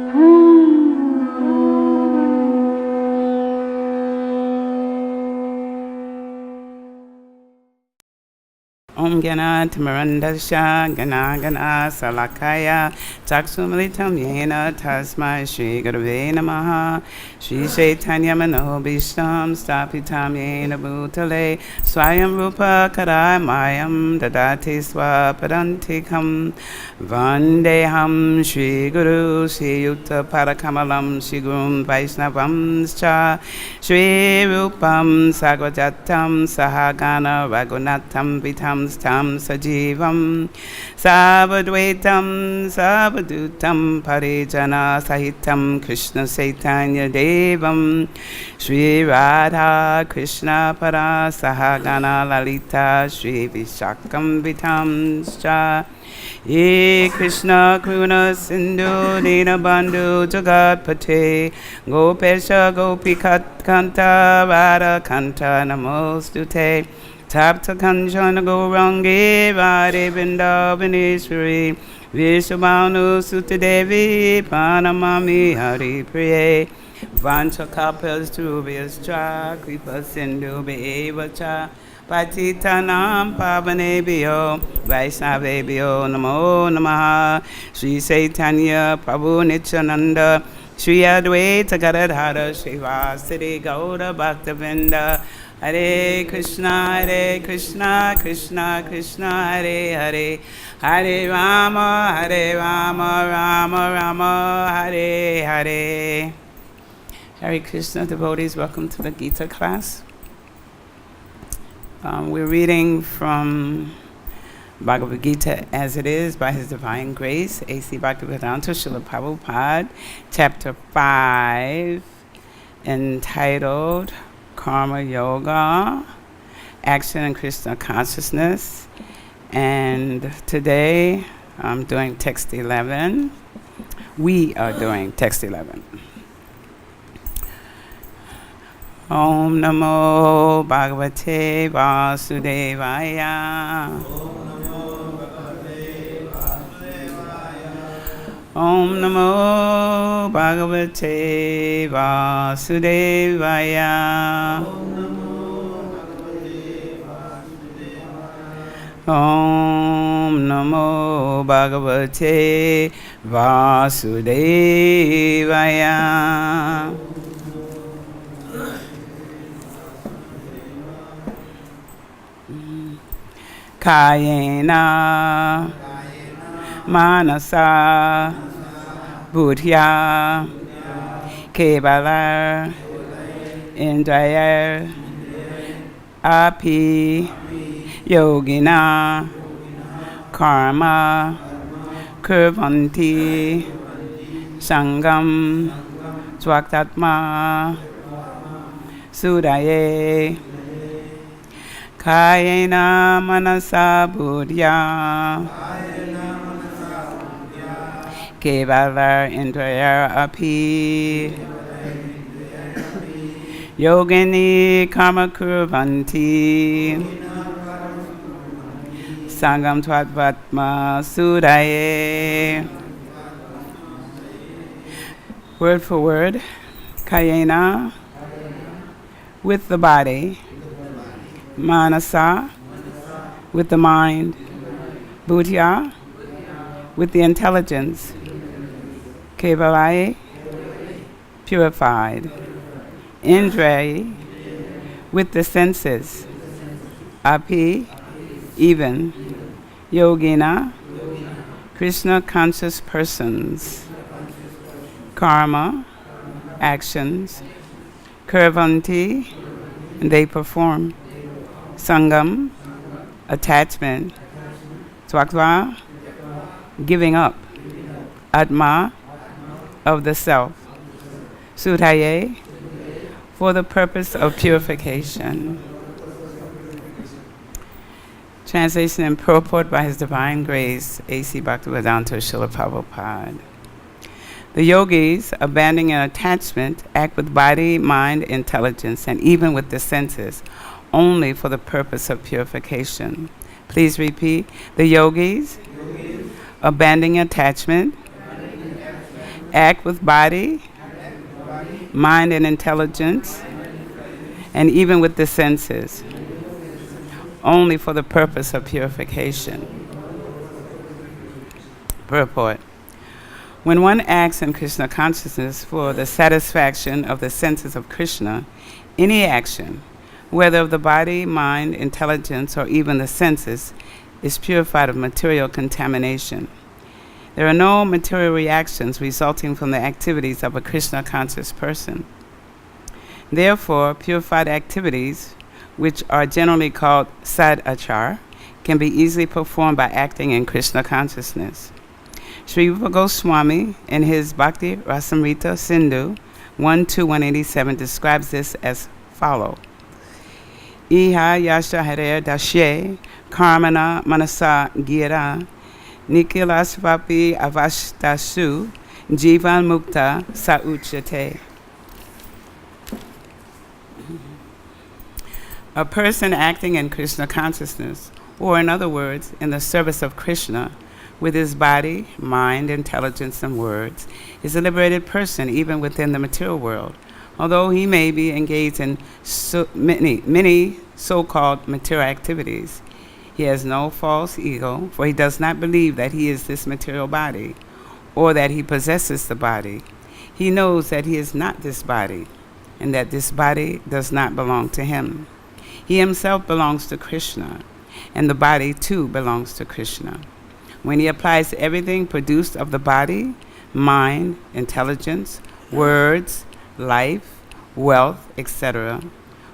Om Gana Tamarandasha Gana Gana Salakaya Taksumalitam Yena Tasmai Shri Gurave Namaha Shri Chaitanya Manobishtam Stapitam Yena Bhutale Swayam Rupa Karamayam Dadati Swapadantikam Vandeham Shri Guru Shri Yukta Parakamalam Shri Gurum Vaishnavamscha Shri Rupam Sagvajatam Sahagana Ragunatam Vitam Tam Sajivam Savadvaitam Savadutam Parijana Sahitam Krishna Chaitanya Devam Shri Radha Krishna Para Sahagana Lalita Shri Vishakam Vitam Scha Ye Krishna Karuna Sindhu Dinabandhu Jagatpate Gopesha Gopikat Kanta Radha Kanta Namostute Tapta Kanchana Gourangi Radhe Vrindavaneshwari Vishwabhanu Sutadevi Pranamami Hari Priye Vanchakalpas Trubhyascha Kripa Sindhu Bevacha Patitanam Pavanebhyo Vaishnavebhyo Namo Namaha Sri Chaitanya Prabhu Nityananda Shri Advaita Gadadhara Srivasadi Gaura Bhaktavinda Hare Krishna Krishna Krishna Hare Hare Hare Rama Rama Rama Hare Hare. Hare Krishna devotees, welcome to the Gita class. We're reading from Bhagavad-Gita as it is by His Divine Grace, A.C. Bhakti-Vedanta Srila Prabhupada, Chapter 5, entitled Karma Yoga, Action in Krishna Consciousness. And today I'm doing text 11. We are doing text 11. Om Namo Bhagavate Vasudevaya. Om Namo Bhagavate Vasudevaya. Om Namo Bhagavate Vasudevaya. Kayena Manasa Buddhya Kevala Indraya Api Yogina Karma Kurvanti Sangam Swaktatma Sudaye Kayena Manasa Buddhya Kevala Indraya Api Yogini Karma Kurvanti Sangam Tvatvatma Sudaye. Word for word, Kayena, with the body, Manasa, with the mind, Buddhya, with the intelligence, Kevalai, purified, Indriya, with the senses, Api, even, Yogina, Krishna conscious persons, Karma, actions, Kurvanti, they perform, Sangam, attachment, Twaktva, giving up, Atma, of the self, Sudhaye, for the purpose of purification. Translation and purport by His Divine Grace, A.C. Bhakti-Vedanta Srila Prabhupada. The yogis, abandoning attachment, act with body, mind, intelligence, and even with the senses, only for the purpose of purification. Please repeat. The yogis, abandoning attachment, act with body, mind, and intelligence, and even with the senses, only for the purpose of purification. Purport. When one acts in Krishna consciousness for the satisfaction of the senses of Krishna, any action, whether of the body, mind, intelligence, or even the senses, is purified of material contamination. There are no material reactions resulting from the activities of a Krishna conscious person. Therefore, purified activities, which are generally called sadachar, can be easily performed by acting in Krishna consciousness. Sri Rupa Goswami, in his Bhakti Rasamrita Sindhu 1-187, describes this as follows. Iha yasha hare dashe karmana manasa gira nikilasvapi avashtasu jivan mukta sauchate. A person acting in Krishna consciousness, or in other words, in the service of Krishna, with his body, mind, intelligence, and words, is a liberated person even within the material world, although he may be engaged in many so-called material activities. He has no false ego, for he does not believe that he is this material body, or that he possesses the body. He knows that he is not this body, and that this body does not belong to him. He himself belongs to Krishna, and the body too belongs to Krishna. When he applies everything produced of the body, mind, intelligence, words, life, wealth, etc.,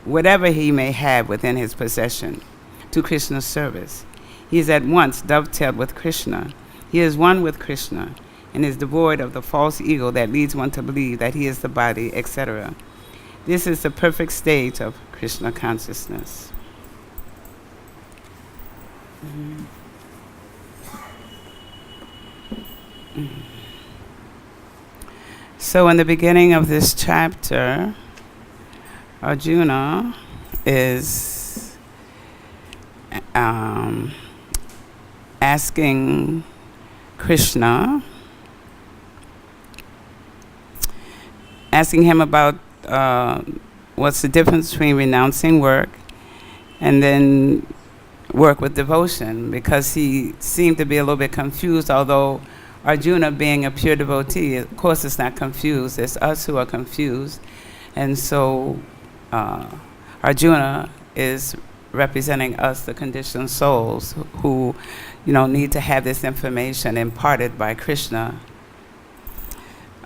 whatever he may have within his possession, to Krishna's service, he is at once dovetailed with Krishna. He is one with Krishna and is devoid of the false ego that leads one to believe that he is the body, etc. This is the perfect stage of Krishna consciousness. Mm-hmm. So in the beginning of this chapter, Arjuna is asking Krishna, asking him about what's the difference between renouncing work and then work with devotion, because he seemed to be a little bit confused, although Arjuna, being a pure devotee, of course is not confused. It's us who are confused. And so Arjuna is representing us, the conditioned souls, who need to have this information imparted by Krishna.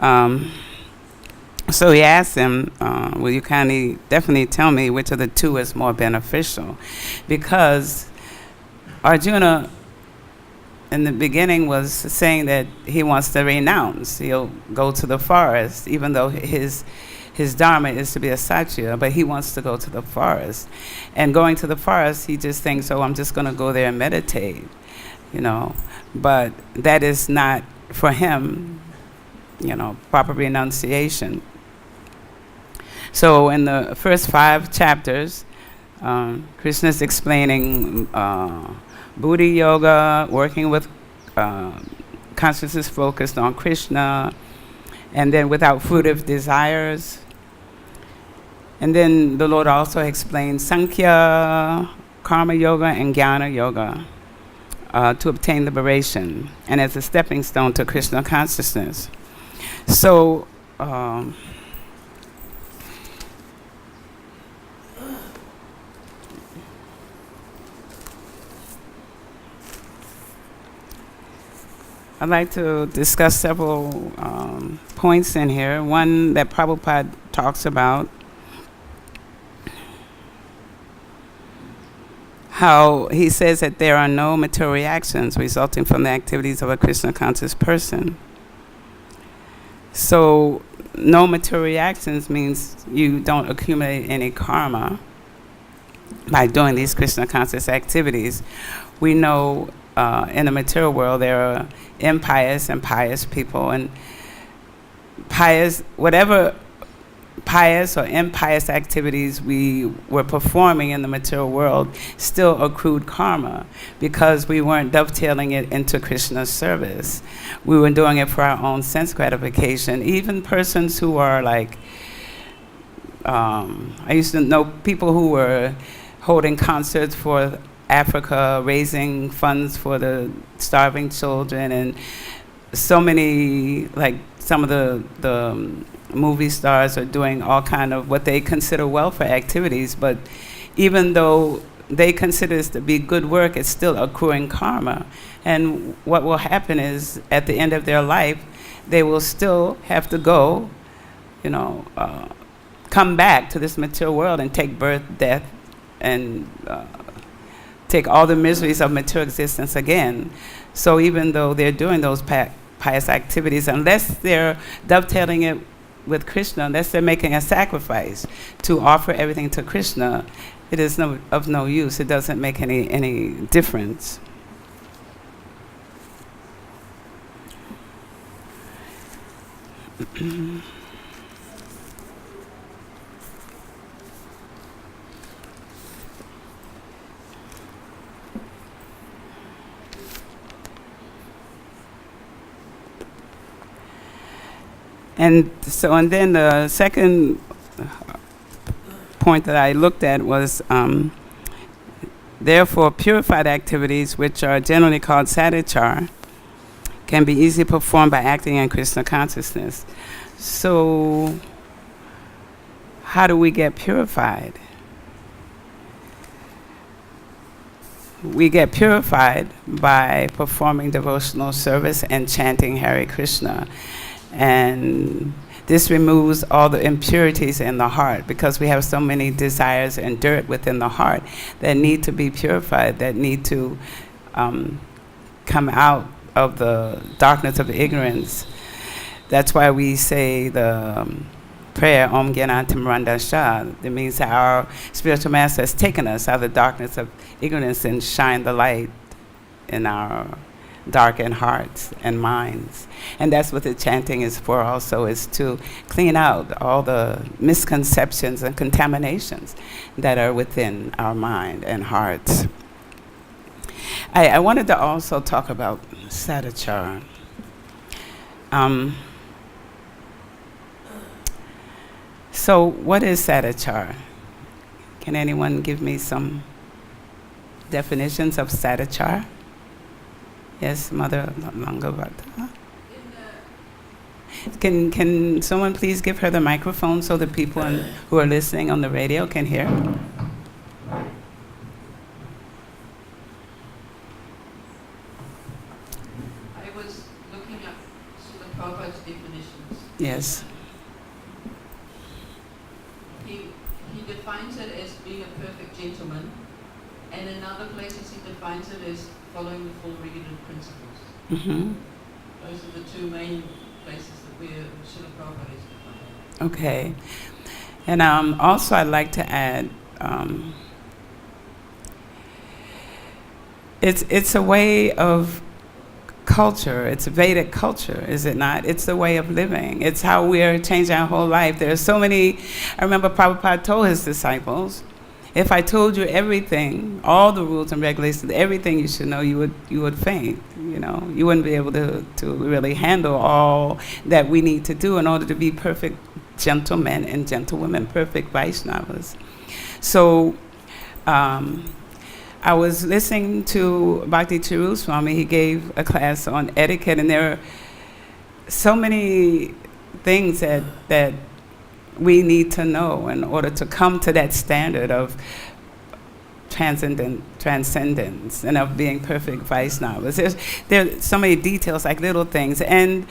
So he asked him, will you kindly definitely tell me which of the two is more beneficial? Because Arjuna in the beginning was saying that he wants to renounce. He'll go to the forest, even though his dharma is to be a satya, but he wants to go to the forest. And going to the forest, he just thinks, I'm just going to go there and meditate, But that is not, for him, proper renunciation. So in the first 5 chapters, Krishna is explaining bhakti-yoga, working with consciousness focused on Krishna, and then without fruitive desires. And then the Lord also explains Sankhya, Karma Yoga, and Jnana Yoga to obtain liberation, and as a stepping stone to Krishna consciousness. So I'd like to discuss several points in here. One that Prabhupada talks about, how he says that there are no material reactions resulting from the activities of a Krishna conscious person. So no material reactions means you don't accumulate any karma by doing these Krishna conscious activities. We know in the material world there are impious and pious people, and pious, whatever pious or impious activities we were performing in the material world still accrued karma because we weren't dovetailing it into Krishna's service. We were doing it for our own sense gratification. Even persons who are like, I used to know people who were holding concerts for Africa, raising funds for the starving children, and so many, like some of the movie stars are doing all kind of what they consider welfare activities, but even though they consider this to be good work, it's still accruing karma. And what will happen is, at the end of their life, they will still have to go, come back to this material world and take birth, death, and take all the miseries of material existence again. So even though they're doing those pious activities, unless they're dovetailing it with Krishna, unless they're making a sacrifice to offer everything to Krishna, it is of no use. It doesn't make any difference. And then the second point that I looked at was, therefore, purified activities, which are generally called sadhachar, can be easily performed by acting in Krishna consciousness. So, how do we get purified? We get purified by performing devotional service and chanting Hare Krishna. And this removes all the impurities in the heart, because we have so many desires and dirt within the heart that need to be purified, that need to come out of the darkness of ignorance. That's why we say the prayer, Om Gyanantam Randasha. It means that our spiritual master has taken us out of the darkness of ignorance and shine the light in our darkened hearts and minds. And that's what the chanting is for also, is to clean out all the misconceptions and contaminations that are within our mind and hearts. I wanted to also talk about sadhachar. So what is sadhachar? Can anyone give me some definitions of sadhachar? Yes, Mother Langavata. Can someone please give her the microphone so the people who are listening on the radio can hear? I was looking up Srila Prabhupada's definitions. Yes. He defines it as being a perfect gentleman, and in other places he defines it as following the four regulative principles. Mm-hmm. Those are the two main places that where Srila Prabhupada is defined. Okay. And also I'd like to add, it's a way of culture. It's Vedic culture, is it not? It's the way of living. It's how we're changing our whole life. There are so many. I remember Prabhupada told his disciples, if I told you everything, all the rules and regulations, everything you should know, you would faint. You wouldn't be able to really handle all that we need to do in order to be perfect gentlemen and gentlewomen, perfect Vaishnavas. So I was listening to Bhakti Chiru Swami. He gave a class on etiquette, and there are so many things that we need to know in order to come to that standard of transcendence and of being perfect Vaishnavas. There's so many details, like little things, and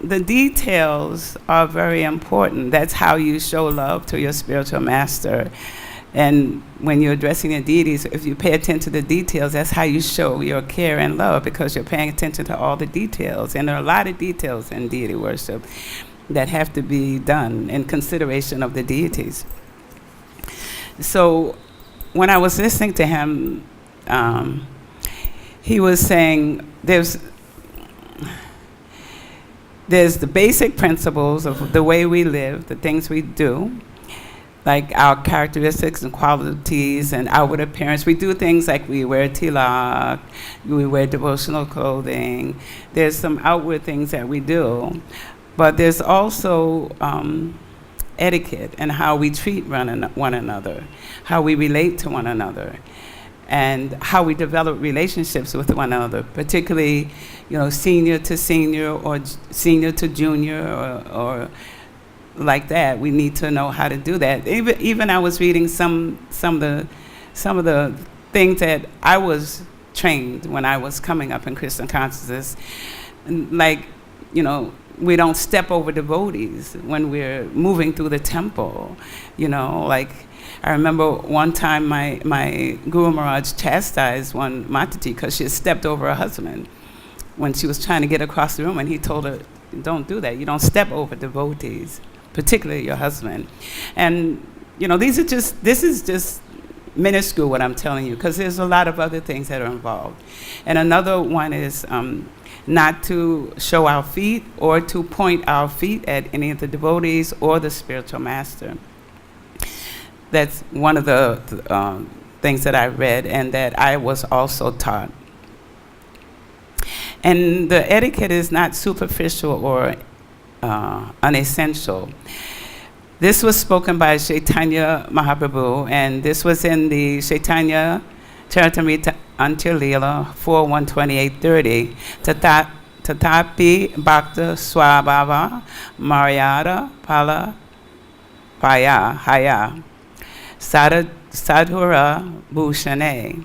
the details are very important. That's how you show love to your spiritual master. And when you're addressing the deities, if you pay attention to the details, that's how you show your care and love, because you're paying attention to all the details. And there are a lot of details in deity worship that have to be done in consideration of the deities. So when I was listening to him, he was saying there's the basic principles of the way we live, the things we do, like our characteristics and qualities and outward appearance. We do things like we wear tilak, we wear devotional clothing. There's some outward things that we do, but there's also etiquette and how we treat one another, how we relate to one another, and how we develop relationships with one another, particularly, senior to senior or senior to junior or like that. We need to know how to do that. Even I was reading some of the things that I was trained when I was coming up in Christian consciousness, like, we don't step over devotees when we're moving through the temple, like I remember one time my Guru Maharaj chastised one Mataji because she had stepped over her husband when she was trying to get across the room, and he told her, don't do that. You don't step over devotees, particularly your husband. And, this is just minuscule what I'm telling you, because there's a lot of other things that are involved. And another one is not to show our feet or to point our feet at any of the devotees or the spiritual master. That's one of the things that I read and that I was also taught. And the etiquette is not superficial or unessential. This was spoken by Chaitanya Mahaprabhu, and this was in the Chaitanya Charitamrita Antya-lila 4:128-30. Tatapi bhakta swabhava maryada pala paya haya sadhura bhushane.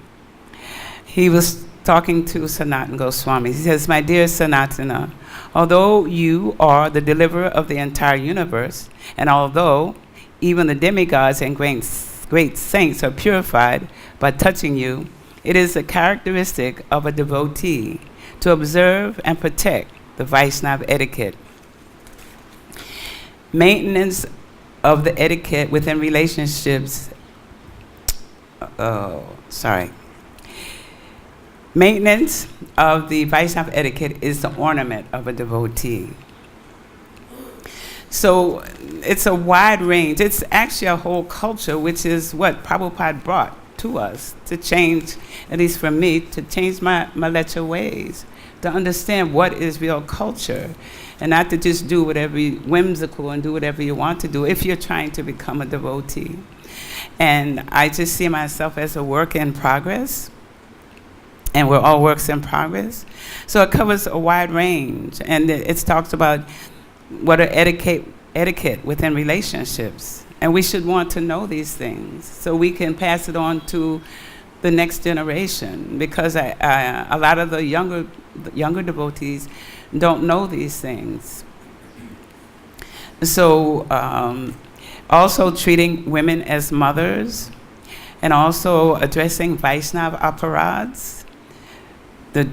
He was talking to Sanatana Goswami. He says, my dear Sanatana, although you are the deliverer of the entire universe, and although even the demigods and great saints are purified by touching you, it is a characteristic of a devotee to observe and protect the Vaishnava etiquette. Maintenance of the etiquette within relationships, Maintenance of the Vaishnava etiquette is the ornament of a devotee. So it's a wide range. It's actually a whole culture, which is what Prabhupada brought to us to change, at least for me, to change my lecture ways, to understand what is real culture, and not to just do whatever whimsical and do whatever you want to do if you're trying to become a devotee. And I just see myself as a work in progress. And we're all works in progress. So it covers a wide range. And it talks about what are etiquette within relationships. And we should want to know these things so we can pass it on to the next generation. Because a lot of the younger devotees don't know these things. So also treating women as mothers, and also addressing Vaishnava aparads.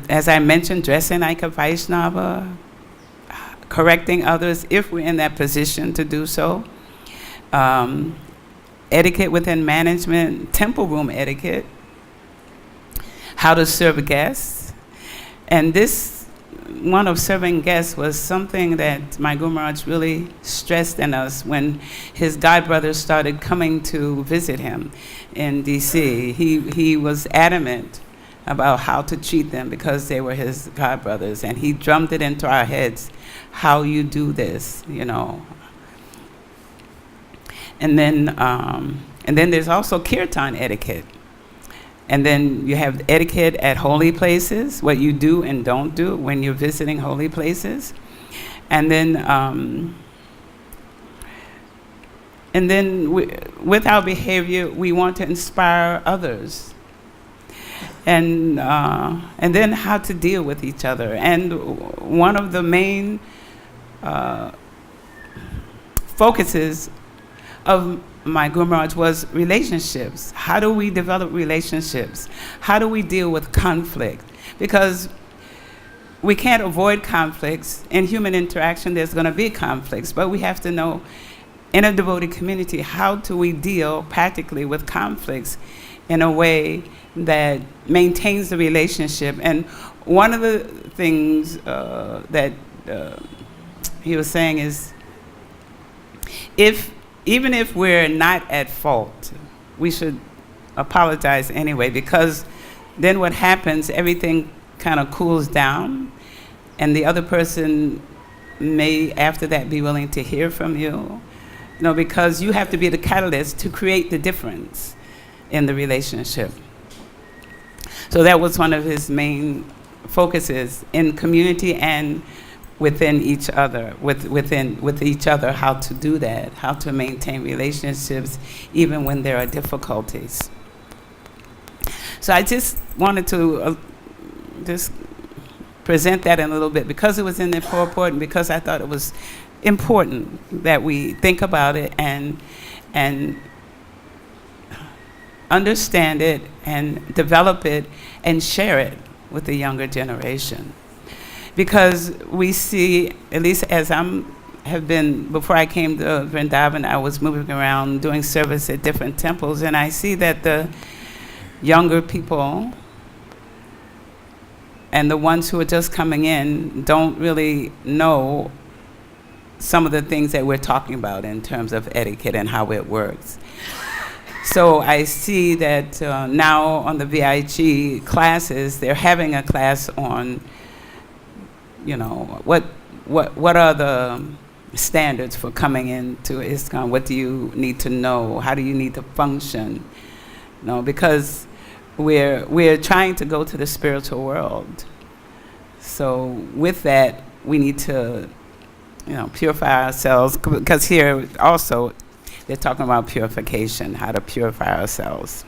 As I mentioned, dressing like a Vaishnava, correcting others if we're in that position to do so. Etiquette within management, temple room etiquette, how to serve guests. And this one of serving guests was something that my Guru Maharaj really stressed in us when his godbrothers started coming to visit him in D.C. He was adamant about how to treat them because they were his godbrothers, and he drummed it into our heads how you do this, And then there's also kirtan etiquette. And then you have etiquette at holy places, what you do and don't do when you're visiting holy places. And then with our behavior, we want to inspire others. And then how to deal with each other. And one of the main focuses of my Guru Maharaj was relationships. How do we develop relationships? How do we deal with conflict? Because we can't avoid conflicts. In human interaction, there's going to be conflicts, but we have to know in a devotee community, how do we deal practically with conflicts in a way that maintains the relationship. And one of the things that he was saying is, even if we're not at fault, we should apologize anyway, because then what happens, everything kind of cools down, and the other person may after that be willing to hear from you, because you have to be the catalyst to create the difference in the relationship. So that was one of his main focuses in community and within each other, with each other, how to do that, how to maintain relationships even when there are difficulties. So I just wanted to just present that in a little bit because it was in the purport and because I thought it was important that we think about it and understand it and develop it and share it with the younger generation. Because we see, at least as have been, before I came to Vrindavan, I was moving around doing service at different temples, and I see that the younger people and the ones who are just coming in don't really know some of the things that we're talking about in terms of etiquette and how it works. So I see that now on the VIG classes, they're having a class on, what are the standards for coming into ISKCON? What do you need to know? How do you need to function? Because we're trying to go to the spiritual world. So with that, we need to, purify ourselves, because here also they're talking about purification, how to purify ourselves.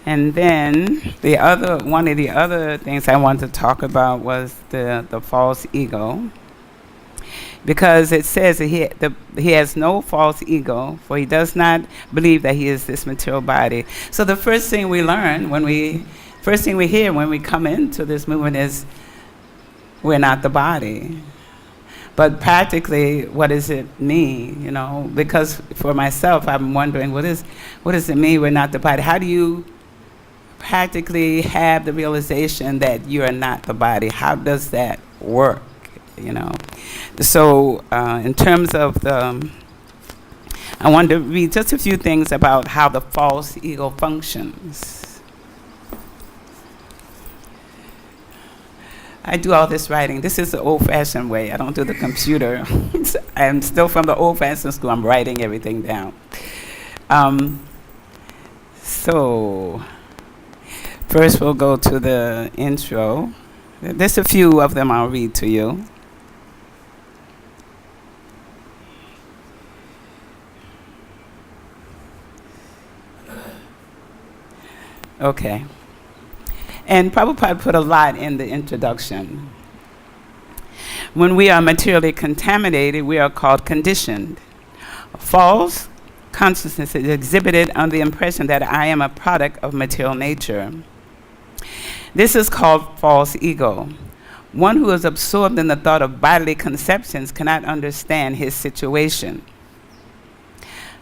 And then one of the other things I wanted to talk about was the false ego. Because it says that he has no false ego, for he does not believe that he is this material body. So the first thing we learn first thing we hear when we come into this movement is we're not the body. But practically, what does it mean? Because for myself, I'm wondering, what does it mean we're not the body? How do you practically have the realization that you're not the body? How does that work? So in terms of I wanted to read just a few things about how the false ego functions. I do all this writing. This is the old-fashioned way. I don't do the computer. I'm still from the old-fashioned school. I'm writing everything down. So first we'll go to the intro. There's a few of them I'll read to you. Okay. And Prabhupada put a lot in the introduction. When we are materially contaminated, we are called conditioned. False consciousness is exhibited on the impression that I am a product of material nature. This is called false ego. One who is absorbed in the thought of bodily conceptions cannot understand his situation.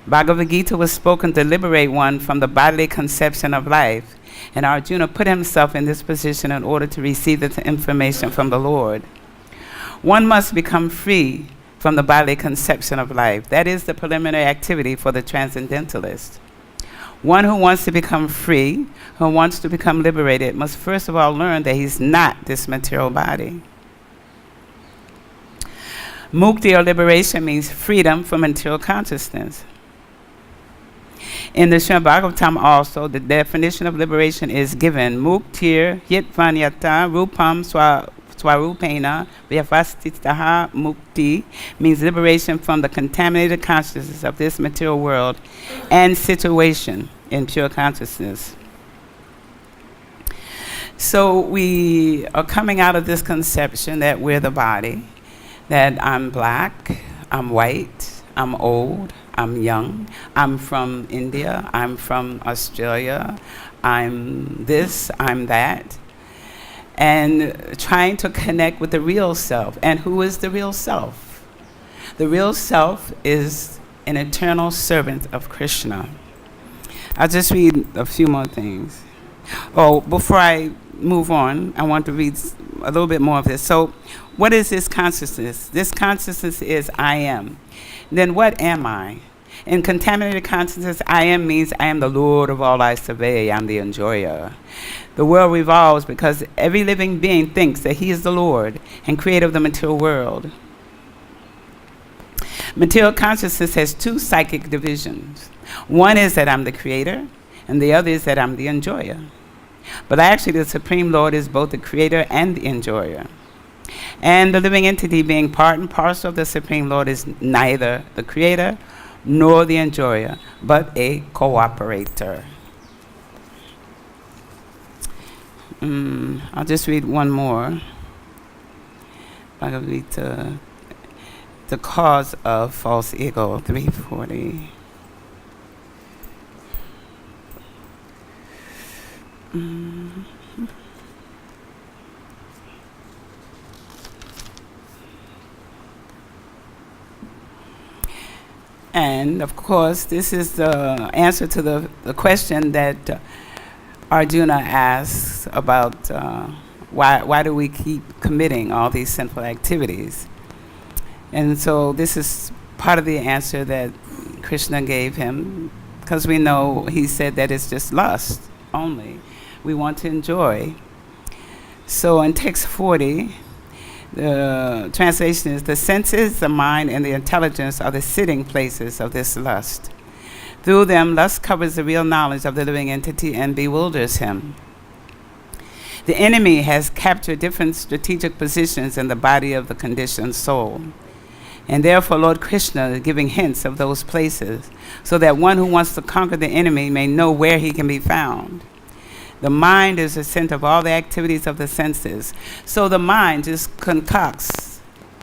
Bhagavad-Gita was spoken to liberate one from the bodily conception of life, and Arjuna put himself in this position in order to receive this information from the Lord. One must become free from the bodily conception of life. That is the preliminary activity for the transcendentalist. One who wants to become free, who wants to become liberated, must first of all learn that he's not this material body. Mukti or liberation means freedom from material consciousness. In the Srimad Bhagavatam also, the definition of liberation is given. Muktir yitvanyata rupam swarupena vyavastitaha mukti means liberation from the contaminated consciousness of this material world and situation in pure consciousness. So we are coming out of this conception that we're the body, that I'm black, I'm white, I'm old, I'm young, I'm from India, I'm from Australia, I'm this, I'm that. And trying to connect with the real self. And who is the real self? The real self is an eternal servant of Krishna. I'll just read a few more things. Oh, before I move on, I want to read a little bit more of this. So, what is this consciousness? This consciousness is I am. Then what am I? In contaminated consciousness, I am means I am the Lord of all I survey. I'm the enjoyer. The world revolves because every living being thinks that he is the Lord and creator of the material world. Material consciousness has two psychic divisions. One is that I'm the creator, and the other is that I'm the enjoyer. But actually, the Supreme Lord is both the creator and the enjoyer. And the living entity, being part and parcel of the Supreme Lord, is neither the creator nor the enjoyer, but a cooperator. I'll just read one more. Bhagavad-Gita, the cause of false ego, 340. And of course, this is the answer to the question that Arjuna asks about why do we keep committing all these sinful activities? And so this is part of the answer that Krishna gave him, because we know he said that it's just lust only. We want to enjoy. So in text 40, the translation is, the senses, the mind, and the intelligence are the sitting places of this lust. Through them, lust covers the real knowledge of the living entity and bewilders him. The enemy has captured different strategic positions in the body of the conditioned soul. And therefore, Lord Krishna is giving hints of those places so that one who wants to conquer the enemy may know where he can be found. The mind is the center of all the activities of the senses. So the mind just concocts,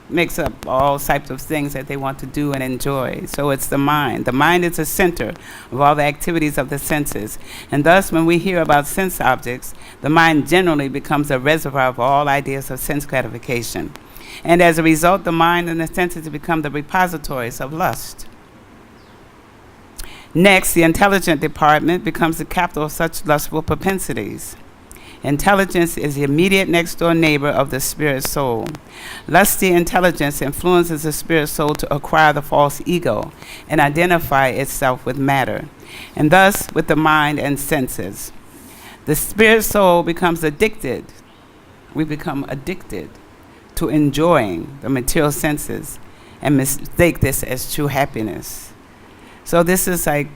makes up all types of things that they want to do and enjoy. So it's the mind. The mind is the center of all the activities of the senses. And thus, when we hear about sense objects, the mind generally becomes a reservoir of all ideas of sense gratification. And as a result, the mind and the senses become the repositories of lust. Next, the intelligent department becomes the capital of such lustful propensities. Intelligence is the immediate next-door neighbor of the spirit soul. Lusty intelligence influences the spirit soul to acquire the false ego and identify itself with matter, and thus with the mind and senses. The spirit soul becomes addicted. We become addicted to enjoying the material senses and mistake this as true happiness. So this is like,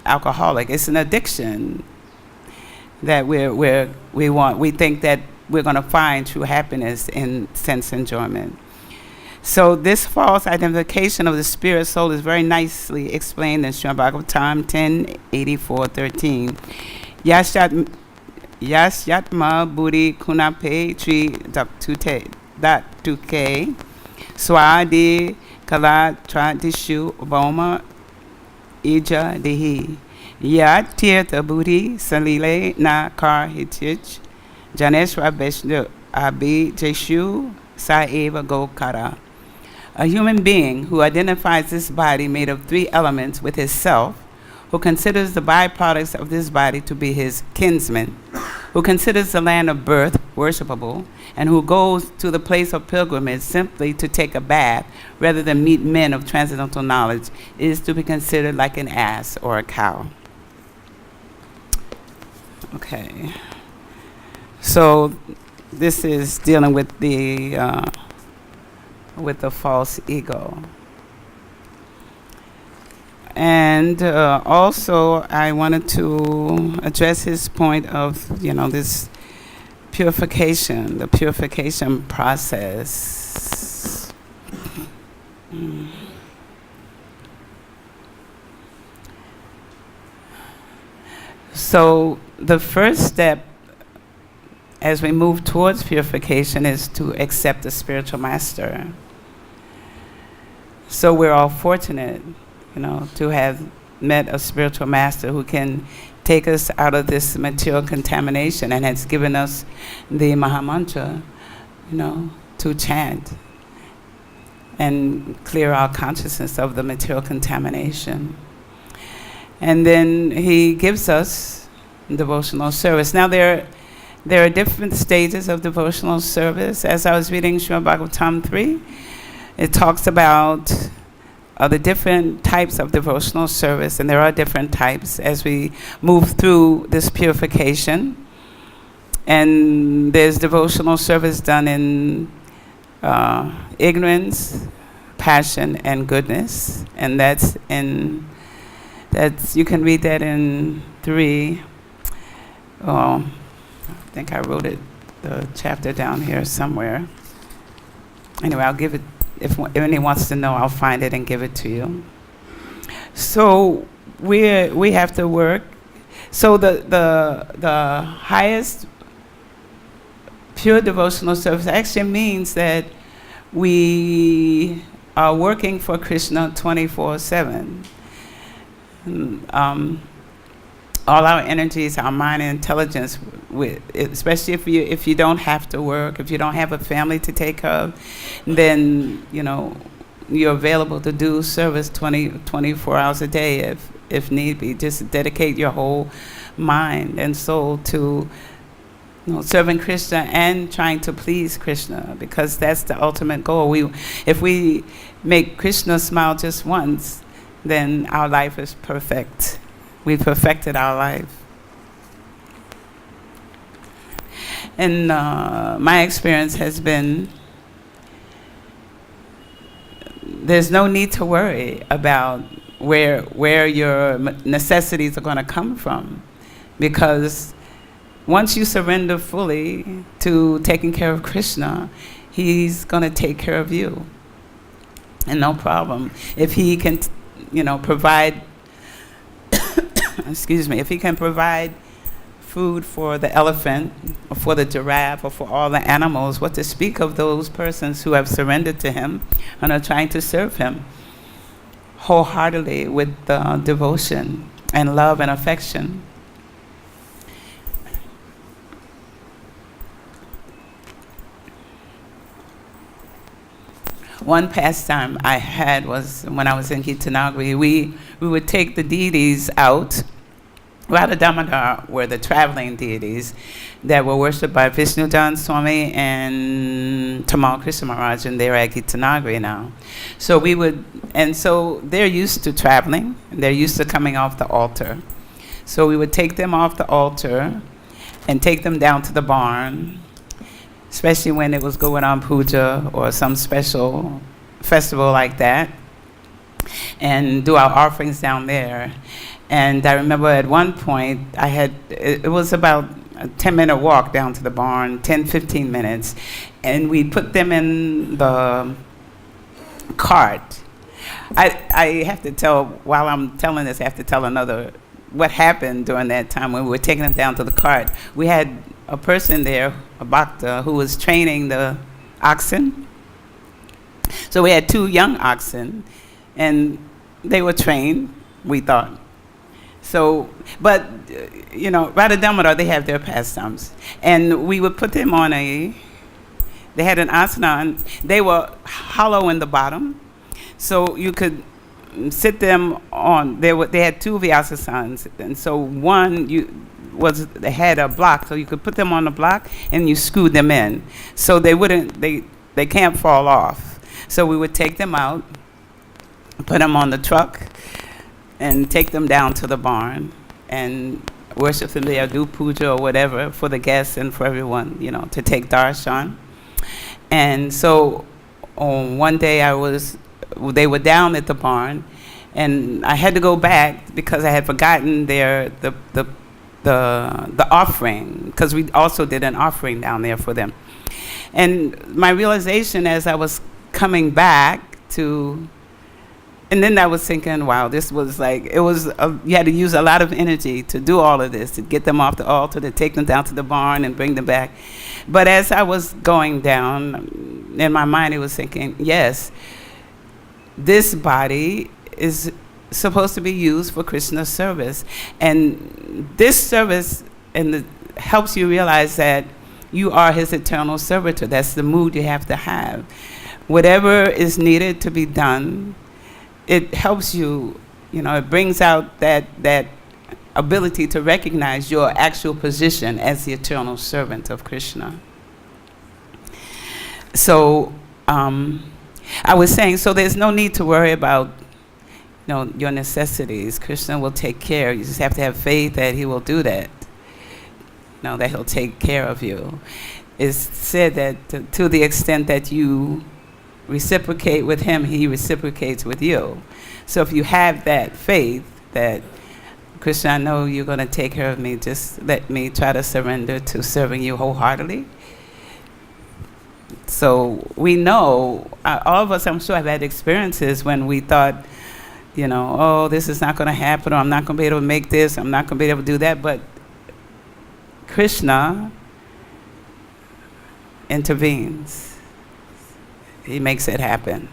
alcoholic. It's an addiction that we think that we're going to find true happiness in sense enjoyment. So this false identification of the spirit soul is very nicely explained in Srimad Bhagavatam 10:84-13. Yasyatma buddhi kunape tri datuke swadi kala tradishu boma ija dehi yat tirtha buddhi salile na kar hitich janeshwa vishnu abi jeshu saeva gokara. A human being who identifies this body made of three elements with his self, who considers the byproducts of this body to be his kinsmen, who considers the land of birth worshipable, and who goes to the place of pilgrimage simply to take a bath rather than meet men of transcendental knowledge, is to be considered like an ass or a cow. Okay. So this is dealing with the false ego. And also, I wanted to address his point of, this purification, the purification process. So the first step as we move towards purification is to accept a spiritual master. So we're all fortunate, to have met a spiritual master who can take us out of this material contamination and has given us the Mahamantra, to chant and clear our consciousness of the material contamination. And then he gives us, devotional service. Now there are different stages of devotional service. As I was reading Srimad Bhagavatam 3, it talks about the different types of devotional service, and there are different types as we move through this purification. And there's devotional service done in ignorance, passion, and goodness, and that's you can read that in 3. I think I wrote the chapter down here somewhere. Anyway, I'll give it. If anyone wants to know, I'll find it and give it to you. So we have to work. So the highest pure devotional service actually means that we are working for Krishna 24/7. All our energies, our mind and intelligence, especially if you don't have to work, if you don't have a family to take care of, then you're available to do service 24 hours a day if need be. Just dedicate your whole mind and soul to serving Krishna and trying to please Krishna, because that's the ultimate goal. If we make Krishna smile just once, then our life is perfect. We perfected our life. And my experience has been there's no need to worry about where your necessities are going to come from, because once you surrender fully to taking care of Krishna, he's going to take care of you. And no problem. If he can, provide if he can provide food for the elephant or for the giraffe or for all the animals, what to speak of those persons who have surrendered to him and are trying to serve him wholeheartedly with devotion and love and affection. One pastime I had was when I was in Gitanagari. We would take the deities out. Radha Damodar were the traveling deities that were worshipped by Vishnu Dan Swami and Tamal Krishna Maharaj, and they're at Gitanagari now. So so they're used to traveling, and they're used to coming off the altar. So we would take them off the altar and take them down to the barn, especially when it was going on puja or some special festival like that, and do our offerings down there. And I remember at one point, it was about a 10-minute walk down to the barn, 10, 15 minutes, and we put them in the cart. I have to tell, while I'm telling this, I have to tell what happened during that time when we were taking them down to the cart. We had a person there, a bhakta, who was training the oxen. So we had 2 young oxen, and they were trained, we thought. So, but, Radha Damodar, they have their pastimes. And we would put them on they had an asana, and they were hollow in the bottom. So you could sit them on, they had 2 vyasasans. And so one, they had a block, so you could put them on the block and you screw them in. So they can't fall off. So we would take them out, put them on the truck, and take them down to the barn and worship them there, do puja or whatever for the guests and for everyone, to take darshan. And so one day they were down at the barn, and I had to go back because I had forgotten the offering, because we also did an offering down there for them. And my realization as I was coming back and then I was thinking, wow, this was you had to use a lot of energy to do all of this, to get them off the altar, to take them down to the barn and bring them back. But as I was going down, in my mind, it was thinking, yes, this body is supposed to be used for Krishna's service. And this service helps you realize that you are his eternal servitor. That's the mood you have to have. Whatever is needed to be done, it helps you, it brings out that ability to recognize your actual position as the eternal servant of Krishna. So I was saying, so there's no need to worry about your necessities. Krishna will take care. You just have to have faith that he will do that. That he'll take care of you. It's said that to the extent that you reciprocate with him, he reciprocates with you. So if you have that faith that, Krishna, I know you're going to take care of me, just let me try to surrender to serving you wholeheartedly. So we know, all of us, I'm sure, have had experiences when we thought, oh, this is not going to happen, or I'm not going to be able to make this, I'm not going to be able to do that. But Krishna intervenes. He makes it happen.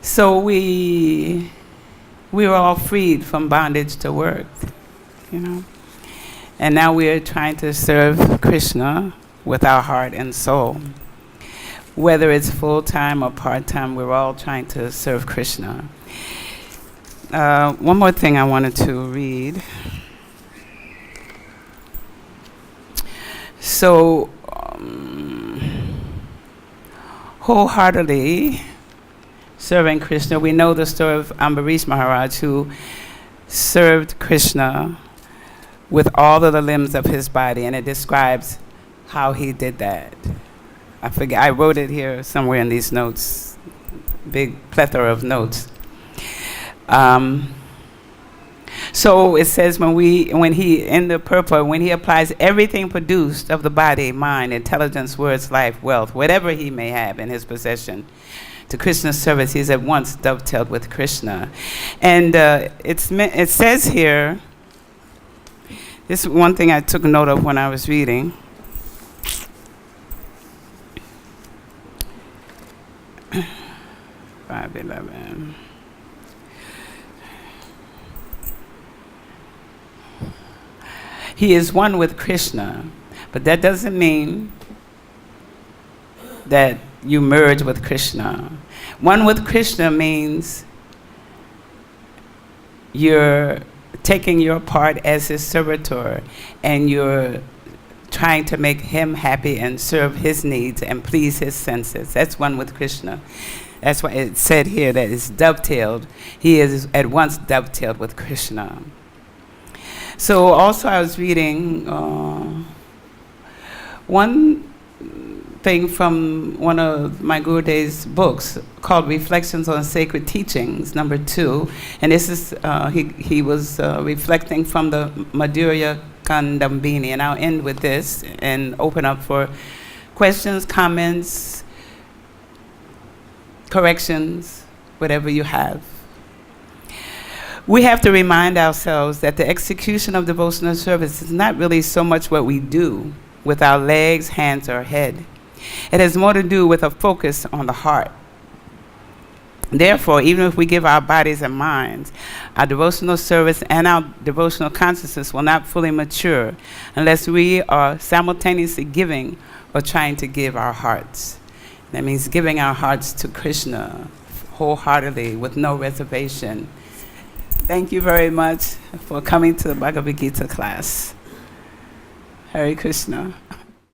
So we were all freed from bondage to work, and now we are trying to serve Krishna with our heart and soul. Whether it's full-time or part-time, we're all trying to serve Krishna. One more thing I wanted to read. So, wholeheartedly serving Krishna, we know the story of Ambarish Maharaj, who served Krishna with all of the limbs of his body, and it describes how he did that. I forget, I wrote it here somewhere in these notes, big plethora of notes. So it says when he, in the purport, when he applies everything produced of the body, mind, intelligence, words, life, wealth, whatever he may have in his possession, to Krishna's service, he's at once dovetailed with Krishna. And it says here, this is one thing I took note of when I was reading. (5:11). He is one with Krishna, but that doesn't mean that you merge with Krishna. One with Krishna means you're taking your part as his servitor, and you're trying to make him happy and serve his needs and please his senses. That's one with Krishna. That's why it said here that it's dovetailed. He is at once dovetailed with Krishna. So also I was reading one thing from one of my Gurudev's books called Reflections on Sacred Teachings, number 2. And this is, he was reflecting from the Madhurya Kandambini. And I'll end with this and open up for questions, comments, corrections, whatever you have. We have to remind ourselves that the execution of devotional service is not really so much what we do with our legs, hands, or head. It has more to do with a focus on the heart. Therefore, even if we give our bodies and minds, our devotional service and our devotional consciousness will not fully mature unless we are simultaneously giving or trying to give our hearts. That means giving our hearts to Krishna wholeheartedly with no reservation. Thank you very much for coming to the Bhagavad-Gita class. Hare Krishna.